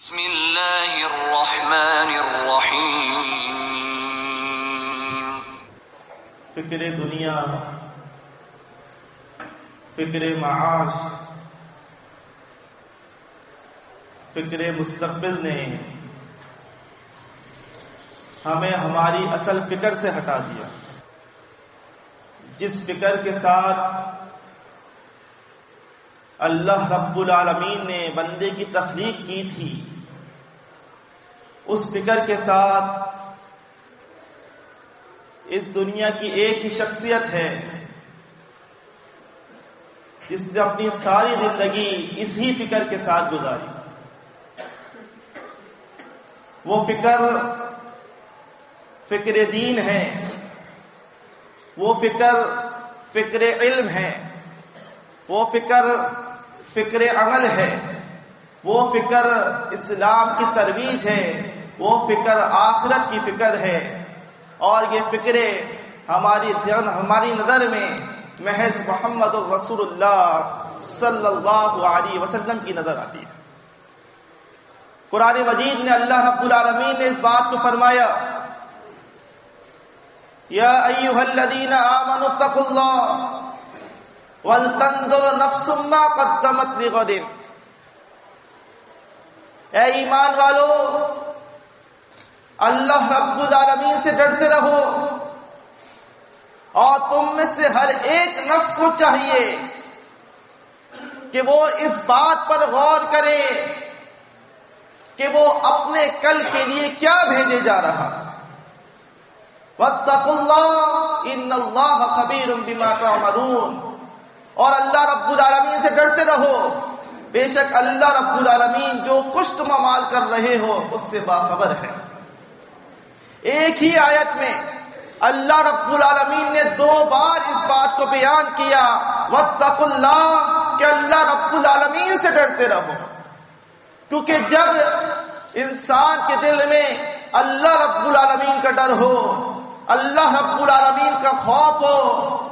بسم اللہ الرحمن الرحیم۔ فکر دنیا، فکر معاش، فکر مستقبل نے ہمیں ہماری اصل فکر سے ہٹا دیا۔ جس فکر کے ساتھ اللہ رب العالمین نے بندے کی تخلیق کی تھی، اس فکر کے ساتھ اس دنیا کی ایک ہی شخصیت ہے جس نے اپنی ساری زندگی اسی فکر کے ساتھ گزاری۔ وہ فکر دین ہے، وہ فکر علم ہے، وہ فکر عمل ہے، وہ فکر اسلام کی ترویج ہے، وہ فکر آخرت کی فکر ہے، اور یہ فکریں ہماری نظر میں محض محمد رسول اللہ صلی اللہ علیہ وسلم کی نظر آتی ہے۔ قرآن مجید نے اللہ رب العالمین نے اس بات کو فرمایا، یا ایھا الذین آمنوا اتقوا اللہ وَلْتَنظُرْ نَفْسٌ مَّا قَدَّمَتْ لِغَدٍ۔ اے ایمان والو، اللہ رب العالمین سے ڈرتے رہو، اور تم میں سے ہر ایک نفس کو چاہیے کہ وہ اس بات پر غور کرے کہ وہ اپنے کل کے لیے کیا بھیجے جا رہا۔ وَاتَّقُوا اللَّهَ إِنَّ اللَّهَ خَبِيرٌ بِمَا تَعْمَلُونَ۔ اور اللہ رب العالمین سے ڈرتے رہو، بے شک اللہ رب العالمین جو کچھ تم اعمال کر رہے ہو اس سے باخبر ہے۔ ایک ہی آیت میں اللہ رب العالمین نے 2 بار اس بات کو بیان کیا، واتقوا اللہ، کہ اللہ رب العالمین سے ڈرتے رہو، کیونکہ جب انسان کے دل میں اللہ رب العالمین کا ڈر ہو، اللہ رب العالمین کا خوف ہو،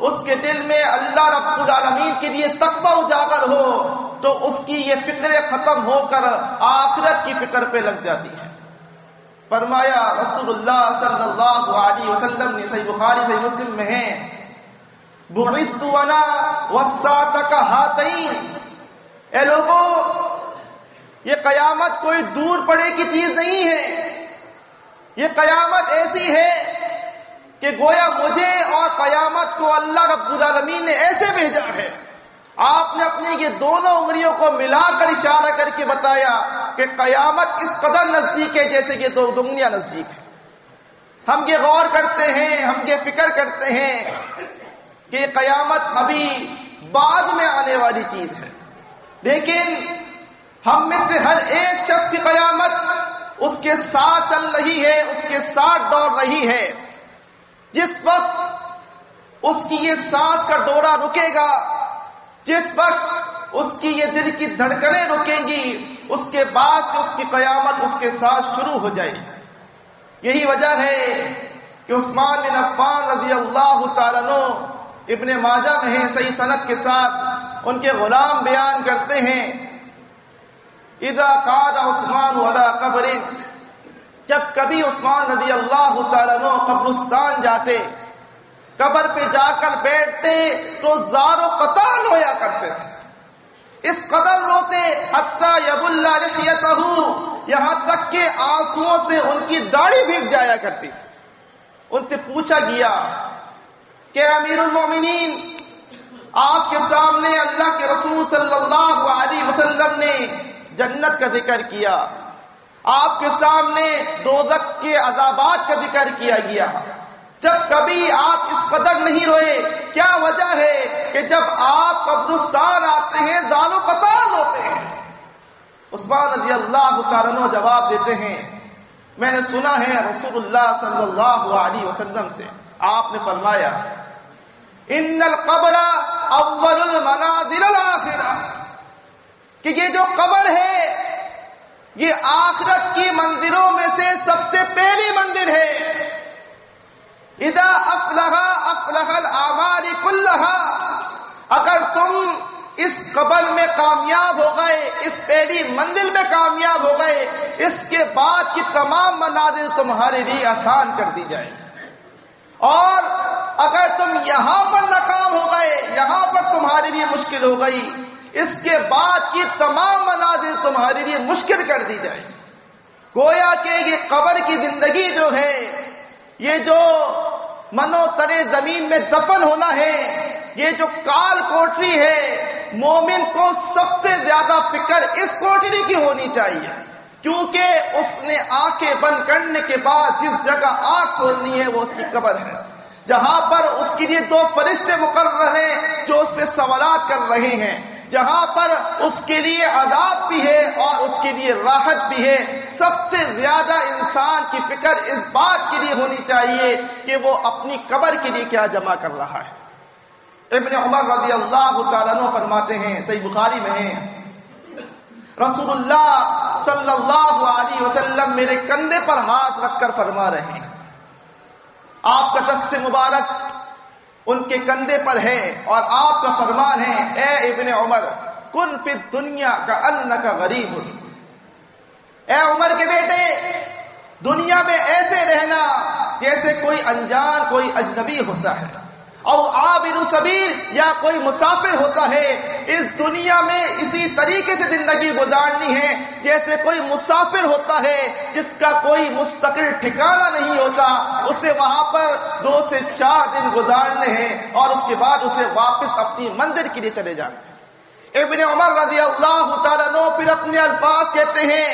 اس کے دل میں اللہ رب العالمین کے لیے تقوی اجاگر ہو، تو اس کی یہ فکریں ختم ہو کر آخرت کی فکر پہ لگ جاتی ہے۔ فرمایا رسول اللہ صلی اللہ علیہ وسلم نے، صحیح بخاری صحیح مسلم میں ہے، بعثت انا والساعة كهاتين۔ اے لوگوں، یہ قیامت کوئی دور پڑے کی چیز نہیں ہے، یہ قیامت ایسی ہے کہ گویا مجھے اور قیامت کو اللہ رب العالمین نے ایسے بھیجا ہے۔ آپ نے اپنی یہ دونوں انگلیوں کو ملا کر اشارہ کر کے بتایا کہ قیامت اس قدر نزدیک ہے جیسے کہ 2 انگلیاں نزدیک ہیں۔ ہم یہ غور کرتے ہیں، ہم یہ فکر کرتے ہیں کہ یہ قیامت ابھی بعد میں آنے والی چیز ہے، لیکن ہم میں سے ہر ایک شخص کی قیامت اس کے ساتھ چل رہی ہے، اس کے ساتھ دوڑ رہی ہے۔ جس وقت اس کی یہ سانس کا دورہ رکے گا، جس وقت اس کی یہ دل کی دھڑکنیں رکیں گی، اس کے بعد سے اس کی قیامت اس کے ساتھ شروع ہو جائے گی۔ یہی وجہ ہے کہ عثمان بن عفان رضی اللہ تعالیٰ عنہ، ابن ماجہ میں ہے صحیح سند کے ساتھ، ان کے غلام بیان کرتے ہیں، اذا قعد عثمان علی قبر، جب کبھی عثمان رضی اللہ تعالیٰ عنہ قبرستان جاتے، قبر پہ جا کر بیٹھتے تو زار و قطار رویا کرتے تھے، اس قدر روتے حتی یبل لحیتہ، یہاں تک کہ آنسوؤں سے ان کی داڑھی بھیگ جایا کرتی تھی۔ ان سے پوچھا گیا کہ امیر المومنین، آپ کے سامنے اللہ کے رسول صلی اللہ علیہ وسلم نے جنت کا ذکر کیا، آپ کے سامنے دوزخ کے عذابات کا ذکر کیا گیا، جب کبھی آپ اس قدر نہیں روئے، کیا وجہ ہے کہ جب آپ قبرستان آتے ہیں زال و قطار ہوتے ہیں؟ عثمان رضی اللہ تعالیٰ عنہ جواب دیتے ہیں، میں نے سنا ہے رسول اللہ صلی اللہ علیہ وسلم سے، آپ نے فرمایا، ان القبر اول المنازل الاخرہ، کہ یہ جو قبر ہے یہ آخرت کی منزلوں میں سے سب سے پہلی منزل ہے۔ اذا افلح الاعمال كلها، اگر تم اس قبر میں کامیاب ہو گئے، اس پہلی منزل میں کامیاب ہو گئے، اس کے بعد کی تمام منازل تمہارے لیے آسان کر دی جائے. اور اگر تم یہاں پر ناکام ہو گئے، یہاں پر تمہارے لیے مشکل ہو گئی، اس کے بعد کی تمام منازل تمہارے لیے مشکل کر دی جائے. گویا کہ یہ قبر کی زندگی جو ہے، یہ جو منو ترے زمین میں دفن ہونا ہے، یہ جو کال کوٹری ہے، مومن کو سب سے زیادہ فکر اس کوٹری کی ہونی چاہیے، کیونکہ اس نے آنکھیں بند کرنے کے بعد جس جگہ آنکھ کھولنی ہے وہ اس کی قبر ہے، جہاں پر اس کے لیے 2 فرشتے مقرر ہیں جو اس سے سوالات کر رہے ہیں، جہاں پر اس کے لیے عذاب بھی ہے اور اس کے لیے راحت بھی ہے. سب سے زیادہ انسان کی فکر اس بات کے لیے ہونی چاہیے کہ وہ اپنی قبر کے لیے کیا جمع کر رہا ہے. ابن عمر رضی اللہ تعالیٰ عنہ فرماتے ہیں، صحیح بخاری میں ہے، رسول اللہ صلی اللہ علیہ وسلم میرے کندھے پر ہاتھ رکھ کر فرما رہے ہیں، آپ کا دست مبارک ان کے کندھے پر ہے اور آپ کا فرمان ہے، اے ابن عمر کن فی الدنیا کأنک غریب. اے عمر کے بیٹے، دنیا میں ایسے رہنا جیسے کوئی انجان، کوئی اجنبی ہوتا ہے، اور عابر سبیل یا کوئی مسافر ہوتا ہے. اس دنیا میں اسی طریقے سے زندگی گزارنی ہے جیسے کوئی مسافر ہوتا ہے جس کا کوئی مستقل ٹھکانہ نہیں ہوتا، اسے وہاں پر 2 سے 4 دن گزارنے ہیں اور اس کے بعد اسے واپس اپنی منزل کے لیے چلے جانا ہے. ابن عمر رضی اللہ تعالیٰ عنہ پھر اپنے الفاظ کہتے ہیں،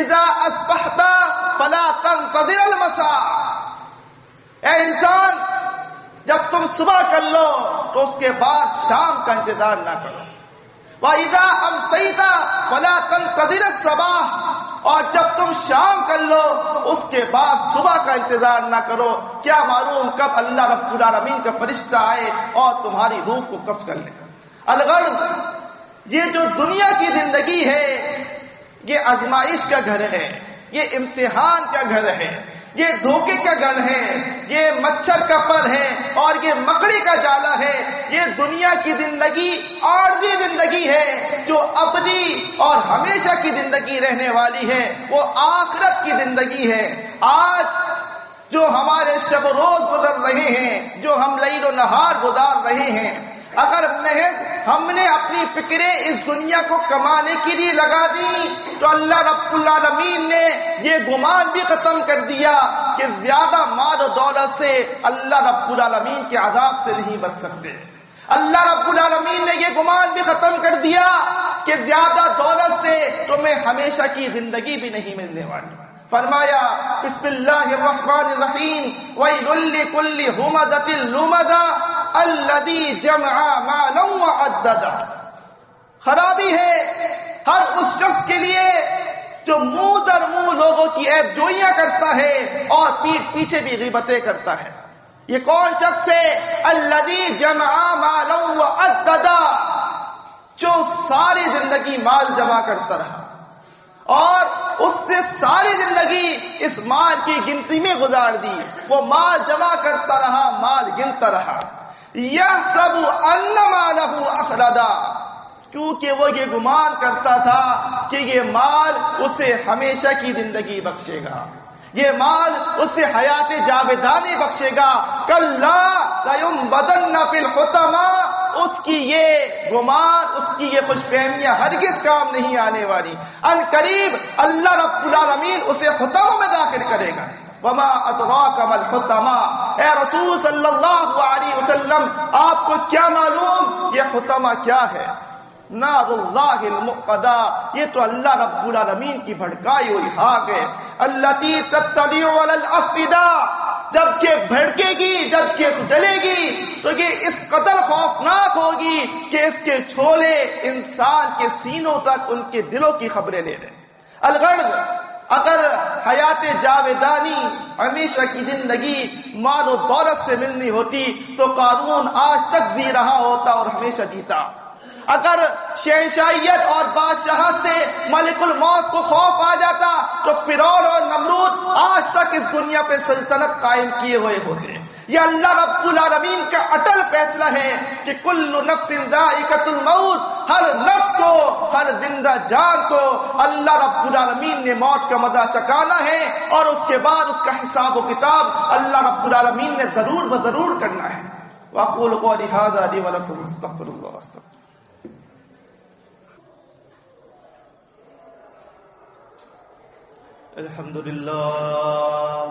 اذا اصبحت فلا تنتظر المساء. اے انسان، جب تم صبح کر لو تو اس کے بعد شام کا انتظار نہ کرو. وَإِذَا أَمْسَيْتَ فَلَا تَنْتَظِرِ الصَّبَاحَ. اور جب تم شام کر لو اس کے بعد صبح کا انتظار نہ کرو، کیا معلوم کب اللہ رب العالمین کا فرشتہ آئے اور تمہاری روح کو قبض کر لے. الغرض یہ جو دنیا کی زندگی ہے یہ آزمائش کا گھر ہے، یہ امتحان کا گھر ہے، یہ دھوکے کا گھر ہے، یہ مچھر کا پر ہے اور یہ مکڑی کا جالا ہے. یہ دنیا کی زندگی عارضی زندگی ہے، جو ابدی اور ہمیشہ کی زندگی رہنے والی ہے وہ آخرت کی زندگی ہے. آج جو ہمارے شب و روز گزر رہے ہیں، جو ہم لیل و نہار گزار رہے ہیں، اگر ہم نے اپنی فکریں اس دنیا کو کمانے کے لیے لگا دی تو اللہ رب العالمین نے یہ گمان بھی ختم کر دیا کہ زیادہ مال و دولت سے اللہ رب العالمین کے عذاب سے نہیں بچ سکتے. اللہ رب العالمین نے یہ گمان بھی ختم کر دیا کہ زیادہ دولت سے تمہیں ہمیشہ کی زندگی بھی نہیں ملنے والی. فرمایا بسم اللہ الرحمن الرحیم وَيْلٌ لِكُلِّ هُمَزَةٍ لُمَزَةٍ الَّذِي جَمَعَ مَالًا وَعَدَّدَهُ. خرابی ہے ہر اس شخص کے لیے جو منہ در منہ لوگوں کی عیب جوئیاں کرتا ہے اور پیٹھ پیچھے بھی غیبتیں کرتا ہے. یہ کون شخص ہے؟ الَّذِي جَمَعَ مَالًا وَعَدَّدَهُ، جو ساری زندگی مال جمع کرتا رہا اور اس نے ساری زندگی اس مال کی گنتی میں گزار دی. وہ مال جمع کرتا رہا، مال گنتا رہا. یحسب ان مالہ اخلدا، کیونکہ وہ یہ گمان کرتا تھا کہ یہ مال اسے ہمیشہ کی زندگی بخشے گا، یہ مال اسے حیات جاودانی بخشے گا. کلا لینبذن فی الحطمہ، اس کی یہ گمان، اس کی یہ خوش فہمیاں ہرگز کام نہیں آنے والی. ان قریب اللہ رب العالمین اسے حطمہ میں داخل کرے گا. وما ادراک ما الحطمہ، اے رسول صلی اللہ علیہ وسلم آپ کو کیا معلوم یہ حطمہ کیا ہے؟ نار اللہ الموقدہ، یہ تو اللہ رب العالمین کی بھڑکائی ہوئی آگ ہے. التی تطلع علی الافئدہ، جب کہ بھڑکے گی، جب کہ جلے گی تو یہ اس قدر خوفناک ہوگی کہ اس کے چھولے انسان کے سینوں تک ان کے دلوں کی خبریں لے لیں. الغرض اگر حیات جاودانی، ہمیشہ کی زندگی مال و دولت سے ملنی ہوتی تو قارون آج تک جی رہا ہوتا اور ہمیشہ جیتا. اگر شہنشاہیت اور بادشاہت سے ملک الموت کو خوف آ جاتا تو فرعون اور نمرود آج تک اس دنیا پہ سلطنت قائم کیے ہوئے ہوتے. یہ اللہ رب العالمین کا اٹل فیصلہ ہے کہ کل نفس ذائقۃ الموت، ہر نفس کو، ہر زندہ جان کو اللہ رب العالمین نے موت کا مزہ چکھانا ہے، اور اس کے بعد اس کا حساب و کتاب اللہ رب العالمین نے ضرور بضرور کرنا ہے۔ وَأَقُولُ قَوْلِي هَٰذَا لِي وَلَكُمْ أَسْتَغْفِرُ اللَّهَ الحمد لله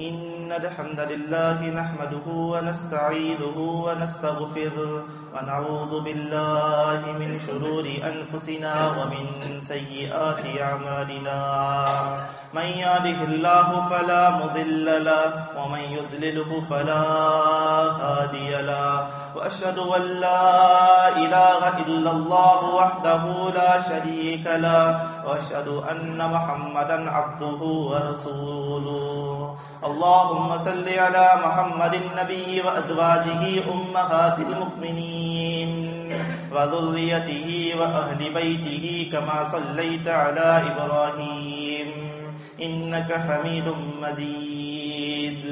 إن الحمد لله نحمده ونستعينه ونستغفره ونعوذ بالله من شرور أنفسنا ومن سيئات أعمالنا من يهده الله فلا مضل له ومن يضلله فلا هادي له وأشهد أن لا إله إلا الله وحده لا شريك له وأشهد أن محمدا عبده ورسوله اللهم صل على محمد النبي وأزواجه أمهات المؤمنين وذريته وأهل بيته كما صليت على إبراهيم إنك حميد مجيد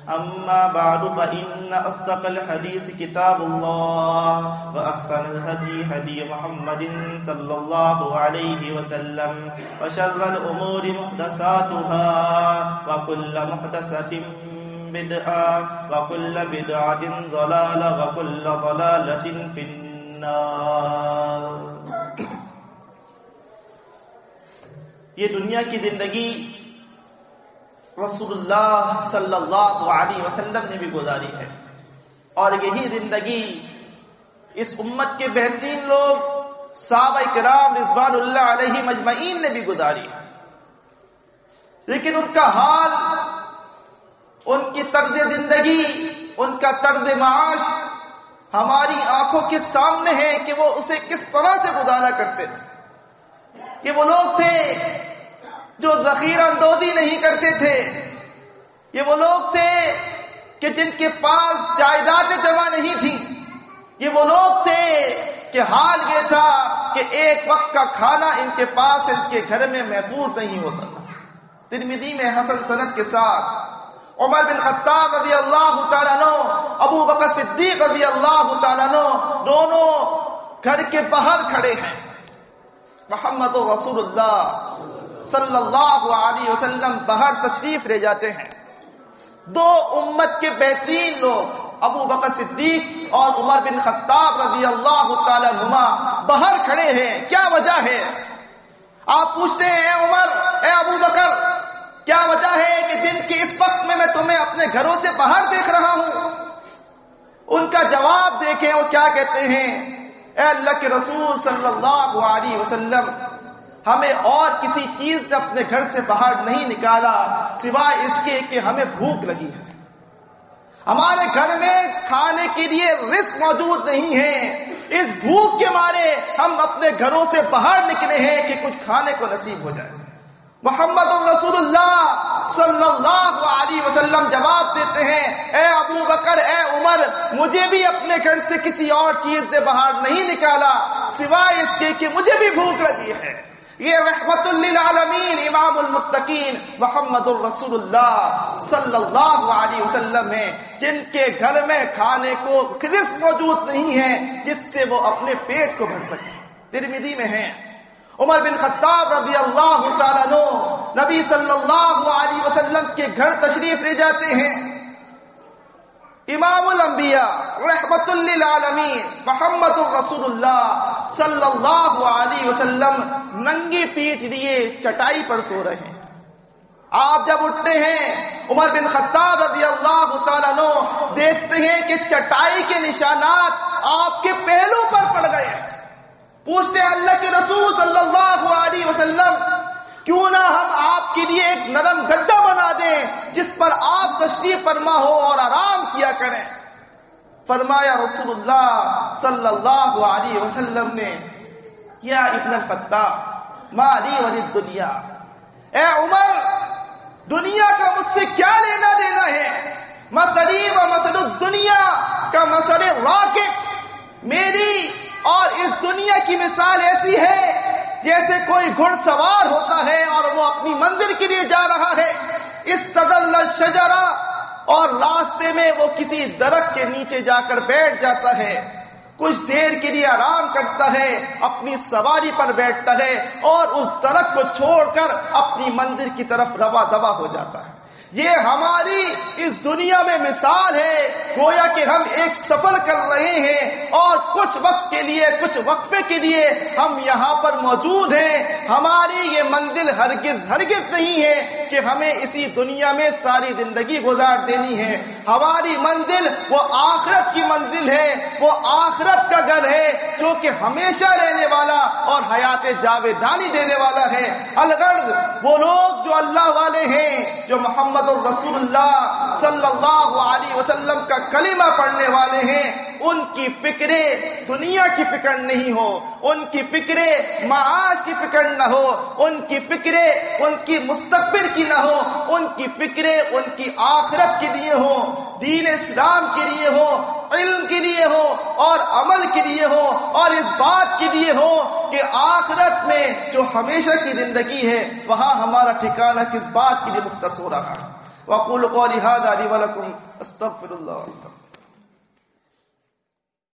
أما بعد فإن أصدق الحديث كتاب الله وأحسن الهدي هدي محمد صلى الله عليه وسلم وشر الأمور محدثاتها وكل محدثة بدعة وكل بدعة ضلالة وكل ضلالة في النار۔ یہ دنیا کی زندگی رسول اللہ صلی اللہ علیہ وسلم نے بھی گزاری ہے، اور یہی زندگی اس امت کے بہترین لوگ صحابہ کرام رضوان اللہ علیہم اجمعین نے بھی گزاری ہے، لیکن ان کا حال، ان کی طرز زندگی، ان کا طرز معاش ہماری آنکھوں کے سامنے ہے کہ وہ اسے کس طرح سے گزارا کرتے تھے۔ یہ وہ لوگ تھے جو ذخیرہ اندوزی نہیں کرتے تھے، یہ وہ لوگ تھے کہ جن کے پاس جائیدادیں جمع نہیں تھیں، یہ وہ لوگ تھے کہ حال یہ تھا کہ ایک وقت کا کھانا ان کے پاس ان کے گھر میں محفوظ نہیں ہوتا تھا۔ ترمذی میں حسن سند کے ساتھ عمر بن خطاب رضی اللہ تعالیٰ عنہ، ابو بکر صدیق رضی اللہ تعالیٰ عنہ دونوں گھر کے باہر کھڑے ہیں، محمد رسول اللہ صلی اللہ علیہ وسلم باہر تشریف لے جاتے ہیں۔ دو امت کے بہترین لوگ ابو بکر صدیق اور عمر بن خطاب رضی اللہ تعالی عنہما باہر کھڑے ہیں، کیا وجہ ہے؟ آپ پوچھتے ہیں اے عمر، اے ابو بکر، کیا وجہ ہے کہ دن کے اس وقت میں تمہیں اپنے گھروں سے باہر دیکھ رہا ہوں؟ ان کا جواب دیکھیں، وہ کیا کہتے ہیں؟ اے اللہ کے رسول صلی اللہ علیہ وسلم، ہمیں اور کسی چیز نے اپنے گھر سے باہر نہیں نکالا سوائے اس کے کہ ہمیں بھوک لگی ہے، ہمارے گھر میں کھانے کے لیے رزق موجود نہیں ہے، اس بھوک کے مارے ہم اپنے گھروں سے باہر نکلے ہیں کہ کچھ کھانے کو نصیب ہو جائے۔ محمد رسول اللہ صلی اللہ علیہ وسلم جواب دیتے ہیں، اے ابو بکر، اے عمر، مجھے بھی اپنے گھر سے کسی اور چیز سے باہر نہیں نکالا سوائے اس کے کہ مجھے بھی بھوک لگی ہے۔ یہ رحمت للعالمین امام المتقین محمد الرسول اللہ صلی اللہ علیہ وسلم ہیں، جن کے گھر میں کھانے کو رزق موجود نہیں ہے جس سے وہ اپنے پیٹ کو بھر سکیں۔ ترمذی میں ہیں، عمر بن خطاب رضی اللہ تعالیٰ عنہ نبی صلی اللہ علیہ وسلم کے گھر تشریف لے جاتے ہیں۔ امام الانبیاء رحمت للعالمین محمد الرسول اللہ صلی اللہ علیہ وسلم ننگی پیٹھ لیے چٹائی پر سو رہے ہیں۔ آپ جب اٹھتے ہیں، عمر بن خطاب رضی اللہ تعالیٰ عنہ دیکھتے ہیں کہ چٹائی کے نشانات آپ کے پہلو پر پڑ گئے ہیں۔ پوچھتے ہیں اللہ کے رسول صلی اللہ علیہ وسلم، کیوں نہ ہم آپ کے لیے ایک نرم گدا بنا دیں جس پر آپ تشریف فرما ہو اور آرام کیا کریں؟ فرمایا رسول اللہ صلی اللہ علیہ وسلم نے، یا ابن الخطاب ما لی وللدنیا، اے عمر، دنیا کا مجھ سے کیا لینا دینا ہے؟ مثلی و مثل الدنیا کا مثل الراکب، میری اور اس دنیا کی مثال ایسی ہے جیسے کوئی گھڑ سوار ہوتا ہے اور وہ اپنی منزل کے لیے جا رہا ہے۔ استظل الشجرہ اور راستے میں وہ کسی درخت کے نیچے جا کر بیٹھ جاتا ہے، کچھ دیر کے لیے آرام کرتا ہے، اپنی سواری پر بیٹھتا ہے اور اس درخت کو چھوڑ کر اپنی منزل کی طرف رواں دوا ہو جاتا ہے۔ یہ ہماری اس دنیا میں مثال ہے، گویا کہ ہم ایک سفر کر رہے ہیں اور کچھ وقت کے لیے، کچھ وقفے کے لیے ہم یہاں پر موجود ہیں۔ ہماری یہ منزل ہرگز نہیں ہے کہ ہمیں اسی دنیا میں ساری زندگی گزار دینی ہے۔ ہماری منزل وہ آخرت کی منزل ہے، وہ آخرت کا گھر ہے جو کہ ہمیشہ رہنے والا اور حیات جاویدانی دینے والا ہے۔ الغرض وہ لوگ جو اللہ والے ہیں، جو محمد الرسول اللہ صلی اللہ علیہ وسلم کا کلمہ پڑھنے والے ہیں، ان کی فکریں دنیا کی فکر نہیں ہو، ان کی فکریں معاش کی فکر نہ ہو، ان کی فکریں ان کی مستقبل کی نہ ہو، ان کی فکریں ان کی آخرت کے لیے ہو، دین اسلام کے لیے ہو، علم کے لیے ہو اور عمل کے لیے ہو، اور اس بات کے لیے ہو کہ آخرت میں جو ہمیشہ کی زندگی ہے وہاں ہمارا ٹھکانہ کس بات کے لیے مختص ہو رہا ہے۔ وَأَقُولُ قَوْلِي هَٰذَا لِي وَلَكُمْ أَسْتَغْفِرُ اللَّهَ